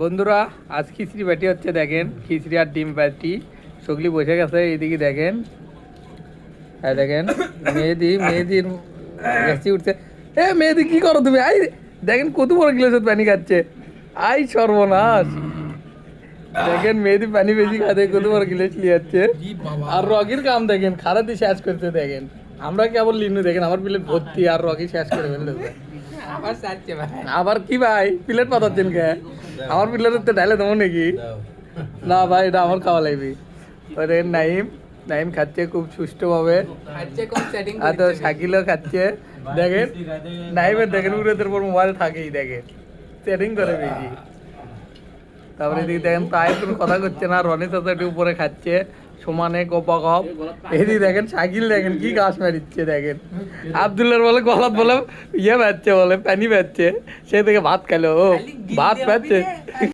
বন্ধুরা আজ খিচড়ি বাটি হচ্ছে, দেখেন খিচড়ি আর ডিম বাটি। সগলি বসে গেছে এইদিকে, দেখেন দেখেন মেহেদির গেছি উঠছে। এ মেহেদি কি করো তুমি? আই দেখেন কত বড় গ্লাস পানি খাচ্ছে। আই সর্বনাশ, দেখেন মেহেদি পানি বেশি খাতে কত বড় গ্লাস নিয়ে যাচ্ছে। আর রকির কাম দেখেন, খারাপই শেষ করতে দেখেন। আমরা কেবল লিনু দেখেন আমার প্লেট ভর্তি, আর রকি শেষ করে ফেলতেছে। আবার কি ভাই প্লেট পাতাচ্ছেন কে? আমার প্লেট ডাইলে দেবো নাকি? না ভাই, এটা আমার খাওয়া লাগবে। ওরে নাইম নাইম খাচ্ছে খুব সুষ্ঠুভাবে, আর তো শাকিলও খাচ্ছে। দেখেন নাইমের দেখেন উড়েদের পর মোবাইল থাকেই, দেখেন সেটিং করে বেশি। তারপরে এদিকে দেখেন তাই কোনো কথা করছে না, রনি চাচা উপরে খাচ্ছে সমানে কপা কপ। এদিকে দেখেন শাকিল দেখেন কি গাছ মারিচ্ছে, দেখেন আবদুল্লার বলে গলাত বলে ইয়ে বাচ্ছে, বলে পানি বাচ্ছে, সে থেকে ভাত খেলো, ও ভাত পাচ্ছে।